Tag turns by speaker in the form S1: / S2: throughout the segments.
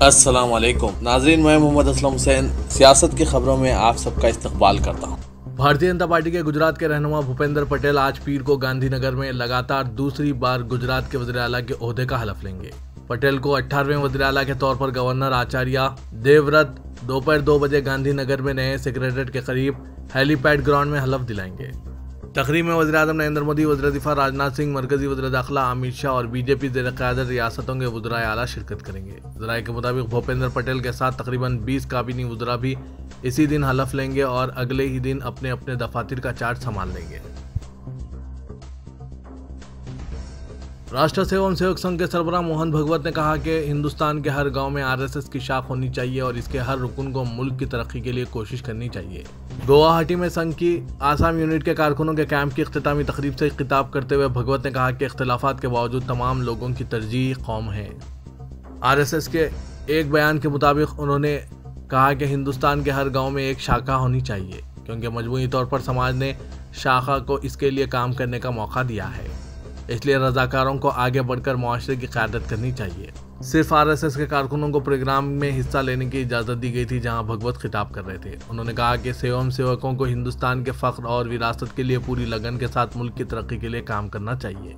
S1: अस्सलाम वालेकुम नाज़रीन, मैं मोहम्मद असलम हुसैन सियासत की खबरों में आप सबका इस्तकबाल करता हूँ। भारतीय जनता पार्टी के गुजरात के रहनुमा भूपेंद्र पटेल आज पीर को गांधीनगर में लगातार दूसरी बार गुजरात के वज़ीर आला के ओहदे का हलफ लेंगे। पटेल को 18वें वज़ीर आला के तौर पर गवर्नर आचार्य देवव्रत दोपहर 2 बजे गांधीनगर में नए सेक्रेटेरिएट के करीब हेलीपैड ग्राउंड में हलफ दिलाएंगे। तकरीब में वज़ीर आज़म नरेंद्र मोदी, वज़ीर दिफा राजनाथ सिंह, मरकजी वज़ीर दाखिला अमित शाह और बीजेपी ज़ेर-ए-क़यादत रियासतों के वज़राए आला शिरकत करेंगे। ज़राए के मुताबिक भूपेंद्र पटेल के साथ तकरीबन 20 काबीनी वज़रा भी इसी दिन हलफ लेंगे और अगले ही दिन अपने अपने दफातर का चार्ज संभाल लेंगे। राष्ट्र एवं सेवक संघ के सरबराह मोहन भगवत ने कहा कि हिंदुस्तान के हर गांव में आरएसएस की शाख होनी चाहिए और इसके हर रुकन को मुल्क की तरक्की के लिए कोशिश करनी चाहिए। गुवाहाटी में संघ की आसाम यूनिट के कारकुनों के कैंप की इख्तितामी तकरीब से खिताब करते हुए भगवत ने कहा कि इख्तिलाफात के बावजूद तमाम लोगों की तरजीह कौम है। आरएसएस के एक बयान के मुताबिक उन्होंने कहा कि हिंदुस्तान के हर गाँव में एक शाखा होनी चाहिए क्योंकि मजमूई तौर पर समाज ने शाखा को इसके लिए काम करने का मौका दिया है, इसलिए रजाकारों को आगे बढ़कर मुआशरे की क़यादत करनी चाहिए। सिर्फ आरएसएस के कारकुनों को प्रोग्राम में हिस्सा लेने की इजाज़त दी गई थी जहां भगवत खिताब कर रहे थे। उन्होंने कहा कि सेवकों को हिंदुस्तान के फ़ख्र और विरासत के लिए पूरी लगन के साथ मुल्क की तरक्की के लिए काम करना चाहिए।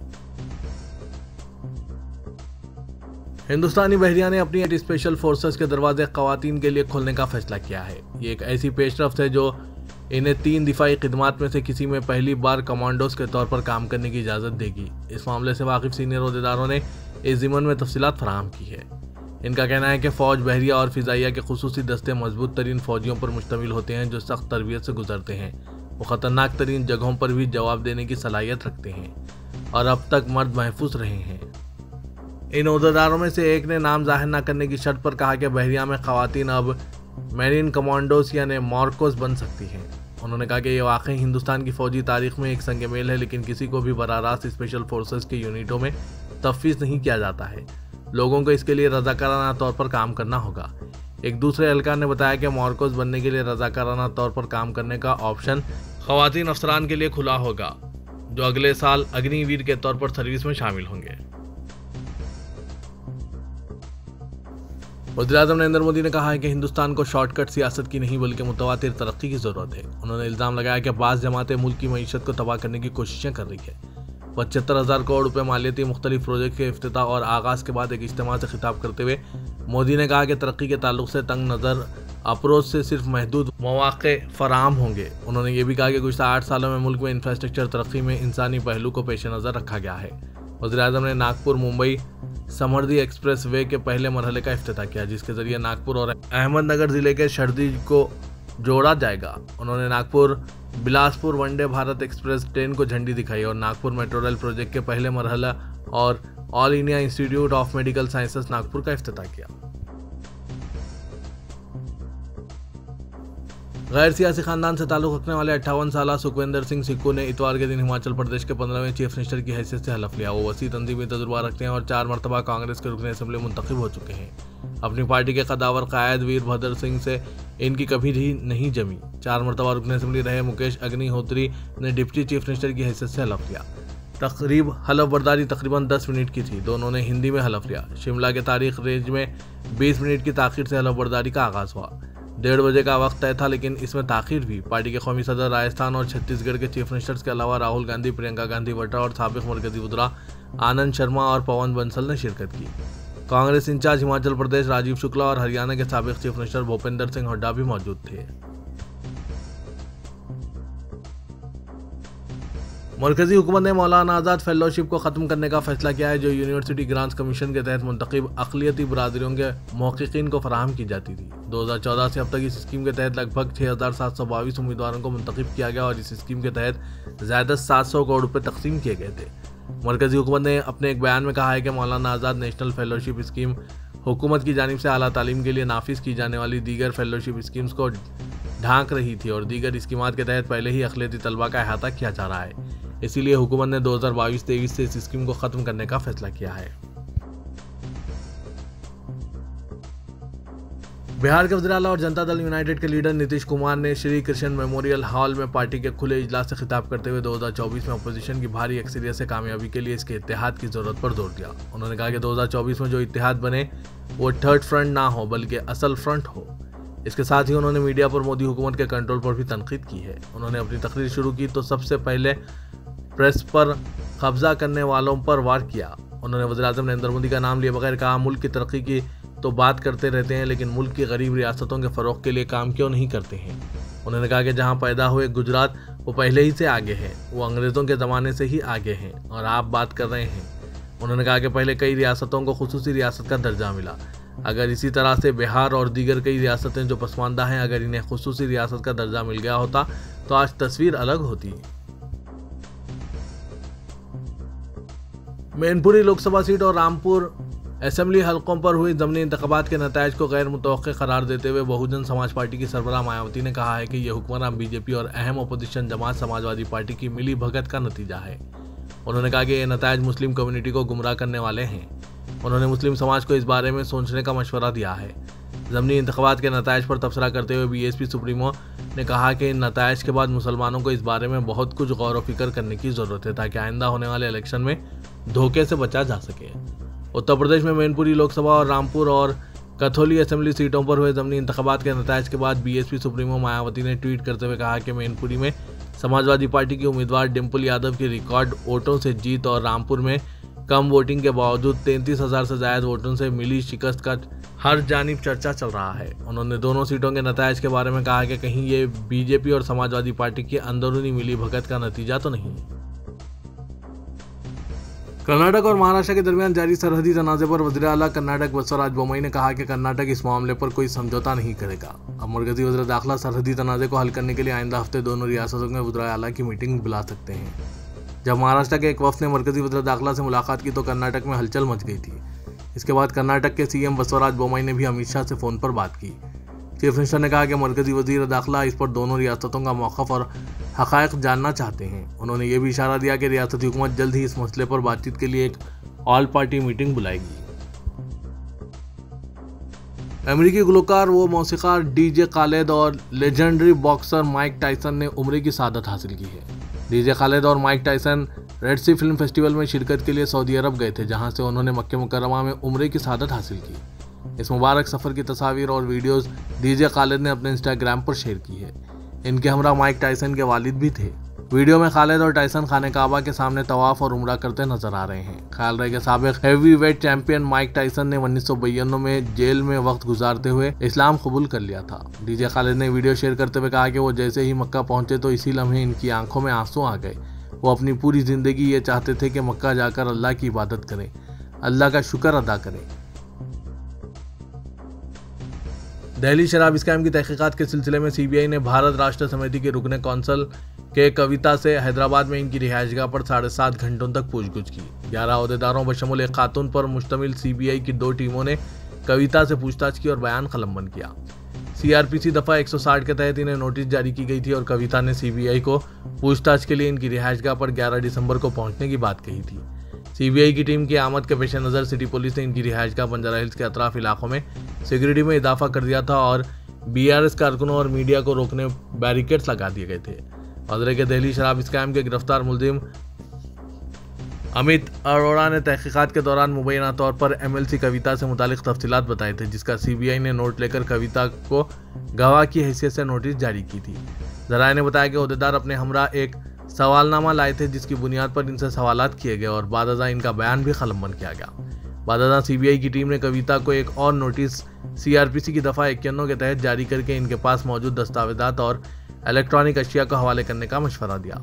S1: हिंदुस्तानी बहरिया ने अपनी स्पेशल फोर्सेस के दरवाजे ख़वातीन के लिए खोलने का फैसला किया है। ये एक ऐसी पेशरफ्त है जो इन्हें 3 दिफाई खिदमात में से किसी में पहली बार कमांडोज के तौर पर काम करने की इजाज़त देगी। इस मामले से वाकिफ सीनियर ओहदेदारों ने इस ज़िमन में तफसीलात फराहम की है। इनका कहना है कि फ़ौज, बहरिया और फ़िज़ाइया के खुसूसी दस्ते मजबूत तरीन फ़ौजियों पर मुश्तमिल होते हैं जो सख्त तरबियत से गुजरते हैं। वो ख़तरनाक तरीन जगहों पर भी जवाब देने की सलाहियत रखते हैं और अब तक मर्द महफूज रहे हैं। इन ओहदेदारों में से एक ने नाम जाहिर न करने की शर्त पर कहा कि बहरिया में ख़वातीन अब मेरीन कमांडोज यानी मॉर्कोस बन सकती हैं। उन्होंने कहा कि ये वाकई हिंदुस्तान की फ़ौजी तारीख में एक संग मेल है, लेकिन किसी को भी बराह रास्त स्पेशल फोर्सेस की यूनिटों में तफवीज़ नहीं किया जाता है। लोगों को इसके लिए रज़ाकाराना तौर पर काम करना होगा। एक दूसरे एहलकार ने बताया कि मॉर्कोस बनने के लिए रज़ाकाराना तौर पर काम करने का ऑप्शन ख़वातीन अफसरान के लिए खुला होगा जो अगले साल अग्निवीर के तौर पर सर्विस में शामिल होंगे। वज़ीर-ए-आज़म नरेंद्र मोदी ने कहा है कि हिंदुस्तान को शॉर्टकट सियासत की नहीं बल्कि मुतवातिर तरक्की की ज़रूरत है। उन्होंने इल्ज़ाम लगाया कि बाज़ जमातें मुल्क की मईशत को तबाह करने की कोशिशें कर रही है। 75,000 करोड़ रुपये मालियती मुख्तलिफ प्रोजेक्ट के इफ्तिताह और आगाज़ के बाद एक इज्तिमा से खिताब करते हुए मोदी ने कहा कि तरक्की के ताल्लुक से तंग नज़र अप्रोच से सिर्फ महदूद मौक़े फराहम होंगे। उन्होंने ये भी कहा कि गुज़श्ता 8 सालों में मुल्क में इंफ्रास्ट्रक्चर तरक्की में इंसानी पहलू को पेश नज़र रखा गया है। वज़ीर-ए-आज़म ने नागपुर मुंबई समृद्धि एक्सप्रेस वे के पहले मरहले का इफ्तिताह किया जिसके जरिए नागपुर और अहमदनगर जिले के शर्दी को जोड़ा जाएगा। उन्होंने Nagpur Bilaspur one day Bharat express train को झंडी दिखाई और नागपुर मेट्रो रेल प्रोजेक्ट के पहले मरहला और all India institute of medical sciences Nagpur का इफ्तिताह किया। गैर सियासी खानदान से ताल्लुक़ रखने वाले 58 साल सुखविंदर सिंह सिक्कू ने इतवार के दिन हिमाचल प्रदेश के 15वें चीफ मिनिस्टर की हैसियत से हलफ लिया। वो वसी तंजीमी तजुर्बा रखते हैं और 4 मरतबा कांग्रेस के रुकन असम्बली मुंतखब हो चुके हैं। अपनी पार्टी के कदावर कायद वीरभद्र सिंह से इनकी कभी भी नहीं जमी। 4 मरतबा रुकन असम्बली रहे मुकेश अग्निहोत्री ने डिप्टी चीफ मिनिस्टर की हैसियत से हलफ लिया। तकरीब हलफ बर्दारी तकरीबन 10 मिनट की थी। दोनों ने हिंदी में हलफ लिया। शिमला के तारीख रेंज में 20 मिनट की ताखीर से हलफ बर्दारी का आगाज़ हुआ। 1:30 बजे का वक्त तय था, लेकिन इसमें ताखीर भी। पार्टी के कौमी सदर राजस्थान और छत्तीसगढ़ के चीफ मिनिस्टर्स के अलावा राहुल गांधी, प्रियंका गांधी वड्रा और साबिक मरकजी वज़ीर आनंद शर्मा और पवन बंसल ने शिरकत की। कांग्रेस इंचार्ज हिमाचल प्रदेश राजीव शुक्ला और हरियाणा के साबिक चीफ मिनिस्टर भूपेंद्र सिंह हुड्डा भी मौजूद थे। मरकजी हुकूमत ने मौलाना आज़ाद फेलोशिप को ख़त्म करने का फैसला किया है जो यूनिवर्सिटी ग्रांट्स कमीशन के तहत मुंतखब अक़लियती बरादरियों के महक़क़ीन को फराहम की जाती थी। 2014 से अब तक इस स्कीम के तहत लगभग 6,722 उम्मीदवारों को मुंतखब किया गया और इस स्कीम के तहत ज़्यादा 700 करोड़ रुपये तकसीम किए गए थे। मरकजी हुकूमत ने अपने एक बयान में कहा है कि मौलाना आज़ाद नेशनल फेलोशिप स्कीम हुकूमत की जानिब से आला तालीम के लिए नाफिज की जाने वाली दीगर फेलोशिप स्कीम्स को ढांक रही थी और दीगर स्कीमात के तहत पहले ही अक़लियती तलबा का अहाता किया जा रहा है। इसीलिए हुकूमत ने 2022-23 से इस स्कीम को ख़त्म करने का फैसला किया है। बिहार के वज़ीर-ए-आला और जनता दल यूनाइटेड के लीडर नीतीश कुमार ने श्री कृष्ण मेमोरियल हॉल में पार्टी के खुले इजलास से खिताब करते हुए 2024 में अपोजिशन की भारी अक्सरियत से कामयाबी के लिए इसके इत्तेहाद की जरूरत पर जोर दिया। उन्होंने कहा कि 2024 में जो इत्तेहाद बने वो थर्ड फ्रंट ना हो बल्कि असल फ्रंट हो। इसके साथ ही उन्होंने मीडिया पर मोदी हुकूमत के कंट्रोल पर भी तनकीद की है। उन्होंने अपनी तकरीर शुरू की तो सबसे पहले प्रेस पर कब्जा करने वालों पर वार किया। उन्होंने वज़ीर-ए-आज़म नरेंद्र मोदी का नाम लिए बगैर कहा, मुल्क की तरक्की की तो बात करते रहते हैं लेकिन मुल्क की गरीब रियासतों के फ़रोग़ के लिए काम क्यों नहीं करते हैं। उन्होंने कहा कि जहां पैदा हुए गुजरात वो पहले ही से आगे है, वो अंग्रेज़ों के ज़माने से ही आगे हैं और आप बात कर रहे हैं। उन्होंने कहा कि पहले कई रियासतों को खुसूसी रियासत का दर्जा मिला, अगर इसी तरह से बिहार और दीगर कई रियासतें जो पसमानदा हैं अगर इन्हें खुसूसी रियासत का दर्जा मिल गया होता तो आज तस्वीर अलग होती। मैनपुरी लोकसभा सीट और रामपुर असेंबली हलकों पर हुई ज़मीनी इंतखाबात के नतायज को गैर मुतवक्किल करार देते हुए बहुजन समाज पार्टी की सरबराह मायावती ने कहा है कि यह हुक्मरान बीजेपी और अहम अपोजिशन जमात समाजवादी पार्टी की मिली भगत का नतीजा है। उन्होंने कहा कि ये नतायज मुस्लिम कम्युनिटी को गुमराह करने वाले हैं। उन्होंने मुस्लिम समाज को इस बारे में सोचने का मशवरा दिया है। ज़मीनी इंतखाबात के नतायज पर तबसरा करते हुए बीएसपी सुप्रीमो ने कहा कि इन नतायज के बाद मुसलमानों को इस बारे में बहुत कुछ गौर व फिक्र करने की ज़रूरत है ताकि आइंदा होने वाले इलेक्शन में धोखे से बचा जा सके। उत्तर प्रदेश में मैनपुरी लोकसभा और रामपुर और कथौली असेंबली सीटों पर हुए ज़मीनी इंतखाबात के नतायज के बाद बीएसपी सुप्रीमो मायावती ने ट्वीट करते हुए कहा कि मैनपुरी में समाजवादी पार्टी की उम्मीदवार डिम्पल यादव की रिकॉर्ड वोटों से जीत और रामपुर में कम वोटिंग के बावजूद 33,000 से ज़्यादा वोटों से मिली शिकस्त का हर जानिब चर्चा चल रहा है। उन्होंने दोनों सीटों के नतायज के बारे में कहा कि कहीं ये बीजेपी और समाजवादी पार्टी की अंदरूनी मिली भगत का नतीजा तो नहीं। कर्नाटक और महाराष्ट्र के दरमियान जारी सरहदी तनाज़े पर वज़ीर-ए-आला कर्नाटक बसवराज बोम्मई ने कहा कि कर्नाटक इस मामले पर कोई समझौता नहीं करेगा। अब मरकजी वज़ीर दाखिला सरहदी तनाज़े को हल करने के लिए आइंदा हफ्ते दोनों रियासतों के वज़ीर-ए-आला की मीटिंग बुला सकते हैं। जब महाराष्ट्र के एक वफ़द ने मरकजी वज़ीर दाखिला से मुलाकात की तो कर्नाटक में हलचल मच गई थी। इसके बाद कर्नाटक के सीएम बसवराज बोम्मई ने भी अमित शाह से फ़ोन पर बात की। चीफ मिनिस्टर ने कहा कि मरकजी वज़ीर दाखिला इस पर दोनों रियासतों का मौक़िफ़ और हक़ाइक़ जानना चाहते हैं। उन्होंने ये भी इशारा दिया कि रियासती हुकूमत जल्द ही इस मसले पर बातचीत के लिए एक ऑल पार्टी मीटिंग बुलाएगी। अमेरिकी गुलकार व मौसीक़ार डीजे खालिद और लेजेंडरी बॉक्सर माइक टायसन ने उम्र की सआदत हासिल की है। डीजे खालिद और माइक टायसन रेड सी फिल्म फेस्टिवल में शिरकत के लिए सऊदी अरब गए थे, जहां से उन्होंने मक्के मुकर्रमा में उम्र की सआदत हासिल की। इस मुबारक सफ़र की तस्वीर और वीडियोस डीजे खालिद ने अपने इंस्टाग्राम पर शेयर की है। इनके हमरा माइक टायसन के वालिद भी थे। वीडियो में खालिद और टायसन खाने काबा के सामने तवाफ और उम्रा करते नजर आ रहे हैं। ख्याल रहे कि साबिक heavy weight champion Mike Tyson ने 1992 में जेल में वक्त गुजारते हुए इस्लाम कबूल कर लिया था। डीजे खालिद ने वीडियो शेयर करते हुए कहा कि वो जैसे ही मक्का पहुंचे तो इसी लम्हे इनकी आंखों में आंसू आ गए। वो अपनी पूरी ज़िंदगी ये चाहते थे कि मक्का जाकर अल्लाह की इबादत करें, अल्लाह का शुक्र अदा करें। दिल्ली शराब स्कैम की तहकीकात के सिलसिले में सीबीआई ने भारत राष्ट्र समिति के रुकने कौंसल के कविता से हैदराबाद में इनकी रिहायशगाह पर 7.5 घंटों तक पूछगछ की। 11 अहदेदारों बशमुल एक खातून पर मुश्तमिल सीबीआई की 2 टीमों ने कविता से पूछताछ की और बयान कलमबंद किया। सीआरपीसी दफ़ा 160 के तहत इन्हें नोटिस जारी की गई थी और कविता ने सीबीआई को पूछताछ के लिए इनकी रिहायशगाह पर 11 दिसंबर को पहुंचने की बात कही थी। सीबीआई की टीम की आमद के पेश नज़र सिटी पुलिस ने इनकी रिहायशगाह बंजारा हिल्स के अतराफ इलाकों में सिक्योरिटी में इजाफा कर दिया था और बीआरएस कारकुनों और मीडिया को रोकने बैरिकेड्स लगा दिए गए थे। वज़ीर के दिल्ली शराब स्कैम के गिरफ्तार मुलजिम अमित अरोड़ा ने तहकीकात के दौरान मुबैना तौर पर एमएलसी कविता से मुतालिक तफसीलात बताए थे, जिसका सीबीआई ने नोट लेकर कविता को गवाह की हैसियत से नोटिस जारी की थी। ज़राए ने बताया कि अहदेदार अपने हमरा एक सवालनामा लाए थे, जिसकी बुनियाद पर इनसे सवालात किए गए और बादअज़ा इनका बयान भी कलमबंद किया गया। बादअज़ा सीबीआई की टीम ने कविता को एक और नोटिस सीआरपीसी की दफ़ा 51 के तहत जारी करके इनके पास मौजूद दस्तावेजात और इलेक्ट्रॉनिक अशिया को हवाले करने का मशवरा दिया।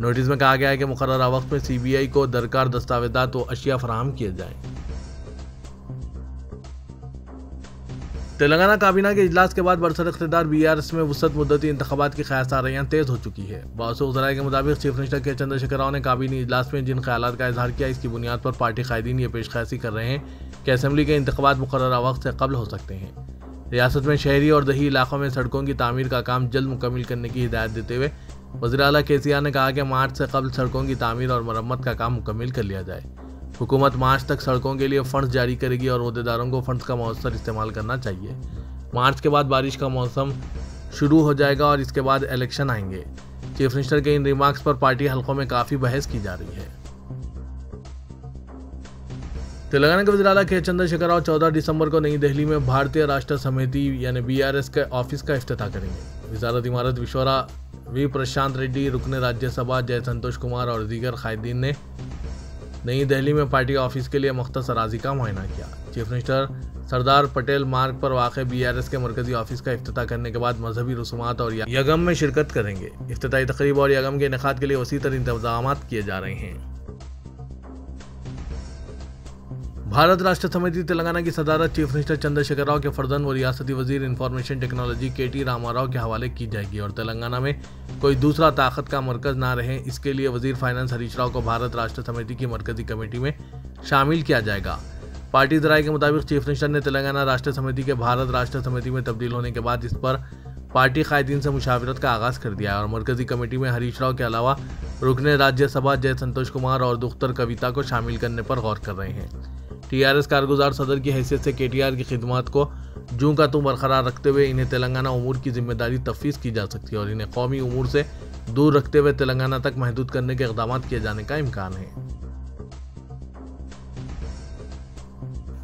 S1: नोटिस में कहा गया है कि मुकर्ररा वक्त में सीबीआई को दरकार दस्तावेजात व अशिया फराहम किए जाएं। तेलंगाना काबीना के इजलास के बाद बरसर इख्तिदार बीआरएस में वसत मुद्दती इंतखाबात की ख्यासारियाँ तेज़ हो चुकी है। बाउस उज़राए के मुताबिक चीफ मिनिस्टर के चंद्रशेखर राव ने काबीनी इजलास में जिन ख्यालात का इजहार किया, इसकी बुनियाद पर पार्टी कायदीन ये पेशकशी कर रहे हैं कि असेंबली के इंतखाबात मुकर्ररा वक्त से कबल हो सकते हैं। रियासत में शहरी और दही इलाकों में सड़कों की तामीर का काम जल्द मुकम्मल करने की हिदायत देते हुए वज़ीर-ए-आला केसीआर ने कहा कि मार्च से कबल सड़कों की तामीर और मरम्मत का काम मुकम्मल कर लिया जाए। हुकूमत मार्च तक सड़कों के लिए फंड्स जारी करेगी और अहदेदारों को फंड्स का मौसर इस्तेमाल करना चाहिए। मार्च के बाद बारिश का मौसम शुरू हो जाएगा और इसके बाद इलेक्शन आएंगे। चीफ मिनिस्टर के इन रिमार्क्स पर पार्टी हलकों में काफी बहस की जा रही है। तेलंगाना के वज़ीर आला के चंद्रशेखर राव 14 दिसंबर को नई दिल्ली में भारतीय राष्ट्र समिति यानी BRS के ऑफिस का इफ्तिताह करेंगे। वजारत इमारत विश्वरा वी प्रशांत रेड्डी, रुकन राज्यसभा जय संतोष कुमार और दीगर कायदीन ने नई दिल्ली में पार्टी ऑफिस के लिए मुख्तस अराजी का मुआयना किया। चीफ मिनिस्टर सरदार पटेल मार्ग पर वाक़ BRS के मरकजी ऑफिस का इफ्तिताह करने के बाद मजहबी रसूमात और यगम में शिरकत करेंगे। इफ्तिताही तकरीब और यगम के इनेकाद के लिए वसी तर इंतजाम किए जा रहे हैं। भारत राष्ट्र समिति तेलंगाना की सदारत चीफ मिनिस्टर चंद्रशेखर राव के फर्जंद व रियासती वजीर इंफॉर्मेशन टेक्नोलॉजी KT रामाराव के हवाले की जाएगी और तेलंगाना में कोई दूसरा ताकत का मरकज ना रहे, इसके लिए वजीर फाइनेंस हरीश राव को भारत राष्ट्र समिति की मरकजी कमेटी में शामिल किया जाएगा। पार्टी ज़राए के मुताबिक चीफ मिनिस्टर ने तेलंगाना राष्ट्र समिति के भारत राष्ट्र समिति में तब्दील होने के बाद इस पर पार्टी कायदीन से मुशावरत का आगाज़ कर दिया है और मरकजी कमेटी में हरीश राव के अलावा रुकन राज्यसभा जय संतोष कुमार और दुख्तर कविता को शामिल करने पर गौर कर रहे हैं। TRS कारगुजार सदर की हैसियत से KTR की खिदमत को जूं का तूं बरकरार रखते हुए इन्हें तेलंगाना उमूर की जिम्मेदारी तफवीज़ की जा सकती है और इन्हें कौमी उमूर से दूर रखते हुए तेलंगाना तक महदूद करने के इक़दाम किए जाने का इम्कान है।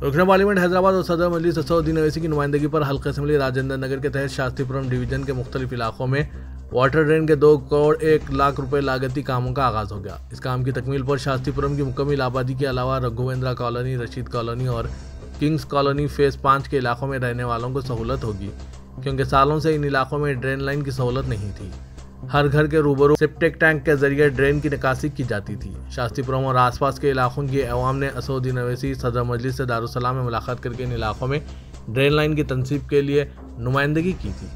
S1: रुकन पार्लियामेंट हैदराबाद और सदर मजलिस असदुद्दीन ओवैसी की नुमाइंदगी पर हल्का असम्बली राजेंद्र नगर के तहत शास्त्रीपुरम डिवीजन के मुख्तलिफ इलाकों में वाटर ड्रेन के 2 करोड़ 1 लाख रुपए लागती कामों का आगाज़ हो गया। इस काम की तकमील पर शास्त्रीपुरम की मुकम्मल आबादी के अलावा रघुवेंद्रा कॉलोनी, रशीद कॉलोनी और किंग्स कॉलोनी फेज़ 5 के इलाकों में रहने वालों को सहूलत होगी, क्योंकि सालों से इन इलाकों में ड्रेन लाइन की सहूलत नहीं थी। हर घर के रूबरू सेप्टिक टैंक के जरिए ड्रेन की निकासी की जाती थी। शास्त्रीपुरम और आसपास के इलाकों की अवाम ने असदुद्दीन ओवैसी सदर मजलिस से दारुसलाम में मुलाकात करके इन इलाकों में ड्रेन लाइन की तनसीब के लिए नुमाइंदगी की थी।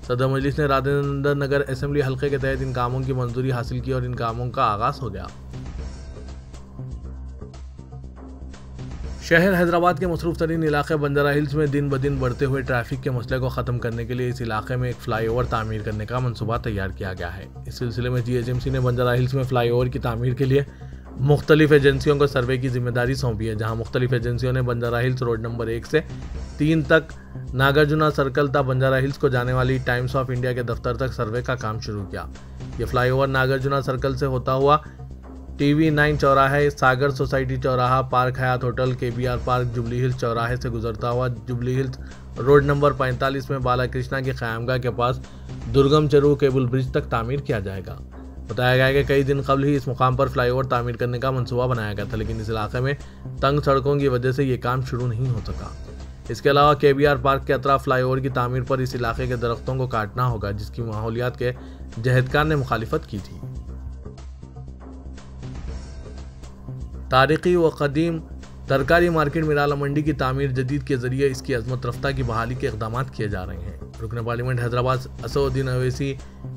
S1: सदर मजलिस ने राजेंद्र नगर असेंबली हल्के के तहत इन कामों की मंजूरी हासिल की और इन कामों का आगाज हो गया। शहर हैदराबाद के मसरूफ तरीन इलाके बंजारा हिल्स में दिन ब दिन बढ़ते हुए ट्रैफिक के मसले को ख़त्म करने के लिए इस इलाके में एक फ्लाईओवर तामीर करने का मनसूबा तैयार किया गया है। इस सिलसिले में GHMC ने बंजारा हिल्स में फ्लाईओवर की तामीर के लिए मुख्तलिफ एजेंसियों को सर्वे की जिम्मेदारी सौंपी है, जहां मुख्तलिफ एजेंसियों ने बंजारा हिल्स रोड नंबर 1 से 3 तक नागार्जुना सर्कल तक बंजारा हिल्स को जाने वाली टाइम्स ऑफ इंडिया के दफ्तर तक सर्वे का काम शुरू किया। ये फ्लाईओवर नागार्जुना सर्कल से होता हुआ TV9 चौराहे, सागर सोसाइटी चौराहा, park Hyatt hotel, KBR park, jubilee hills चौराहे से गुजरता हुआ जुबली हिल्स रोड नंबर 45 में बालाकृष्णा की क़यामगाह के पास दुर्गम चरू केबल ब्रिज तक तामीर किया जाएगा। बताया गया है कि कई दिन कबल ही इस मुकाम पर फ्लाईओवर तामीर करने का मनसूबा बनाया गया था, लेकिन इस इलाके में तंग सड़कों की वजह से ये काम शुरू नहीं हो सका। इसके अलावा KBR पार्क के अतराफ फ्लाईओवर की तामीर पर इस इलाके के दरख्तों को काटना होगा, जिसकी माहौलियात के जहदकार ने मुखालिफत की थी। तारीखी व कदीम तरकारी मार्केट मिराला मंडी की तामीर जदीद के जरिए इसकी अजमत रफ्ता की बहाली के इक़दाम किए जा रहे हैं। रुकन पार्लियामेंट हैदराबाद असदुद्दीन ओवैसी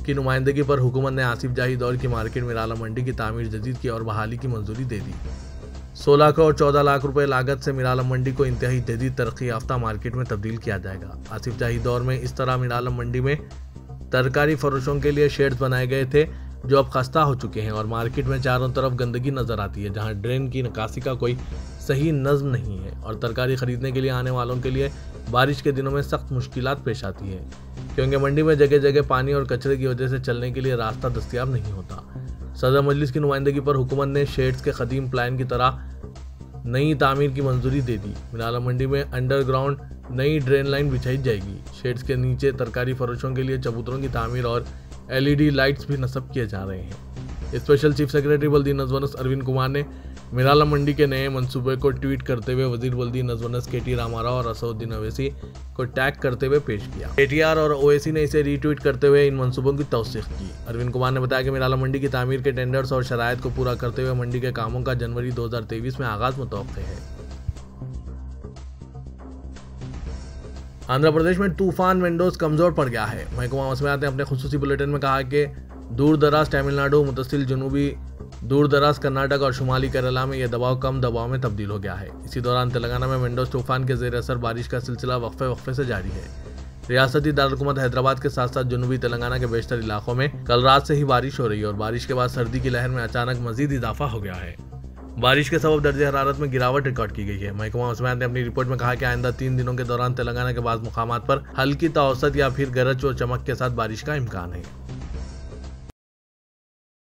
S1: की नुमाइंदगी पर हुकूमत ने आसिफ जाही दौर की मार्केट मिराला मंडी की तामीर जदीद की और बहाली की मंजूरी दे दी। 16 करोड़ 14 लाख रुपए लागत से मिराला मंडी को इंतहाई जदीद तरक्की याफ्ता मार्केट में तब्दील किया जाएगा। आसिफ जाही दौर में इस तरह मिराला मंडी में तरकारी फरोशों के लिए शेड्स बनाए गए थे जो अब खस्ता हो चुके हैं और मार्केट में चारों तरफ गंदगी नजर आती है, जहां ड्रेन की निकासी का कोई सही नज़्म नहीं है और तरकारी खरीदने के लिए आने वालों के लिए बारिश के दिनों में सख्त मुश्किलात पेश आती है, क्योंकि मंडी में जगह जगह पानी और कचरे की वजह से चलने के लिए रास्ता दस्तयाब नहीं होता। सदर मजलिस की नुमाइंदगी पर हुकूमत ने शेड्स के कदीम प्लान की तरह नई तामीर की मंजूरी दे दी। मिराला मंडी में अंडरग्राउंड नई ड्रेन लाइन बिछाई जाएगी। शेड्स के नीचे तरकारी फरोशों के लिए चबूतरों की तामीर और LED लाइट्स भी नस्ब किए जा रहे हैं। स्पेशल चीफ सेक्रेटरी बल्दी नजवनस अरविंद कुमार ने मिराला मंडी के नए मंसूबे को ट्वीट करते हुए वजीर बल्दी नजवनस KT रामाराव और असदुद्दीन ओवैसी को टैग करते हुए पेश किया। KTR और ओवैसी ने इसे रीट्वीट करते हुए इन मंसूबों की तौसीक की। अरविंद कुमार ने बताया कि मिराला मंडी की तामीर के टेंडर्स और शराइत को पूरा करते हुए मंडी के कामों का जनवरी 2023 में आगाज मुतवक्किल है। आंध्र प्रदेश में तूफान विंडोज कमजोर पड़ गया है। महकमा मौसमियात ने अपने खुसूसी बुलेटिन में कहा कि दूर दराज तमिलनाडु, मुतसिल जनूबी दूर दराज कर्नाटक और शुमाली केरला में यह दबाव कम दबाव में तब्दील हो गया है। इसी दौरान तेलंगाना में विंडोज तूफान के जेर असर बारिश का सिलसिला वक्फे से जारी है। रियासती दारुलहुकूमत हैदराबाद के साथ साथ जनूबी तेलंगाना के बेशतर इलाकों में कल रात से ही बारिश हो रही है और बारिश के बाद सर्दी की लहर में अचानक मजीद इजाफा हो गया है। बारिश के सबब दर्जे हरारत में गिरावट रिकॉर्ड की गई है। महकमा मौसमियात ने अपनी रिपोर्ट में कहा कि आइंदा 3 दिनों के दौरान तेलंगाना के बाद मुकामात पर हल्की ताऔसत या फिर गरज और चमक के साथ बारिश का इम्कान है।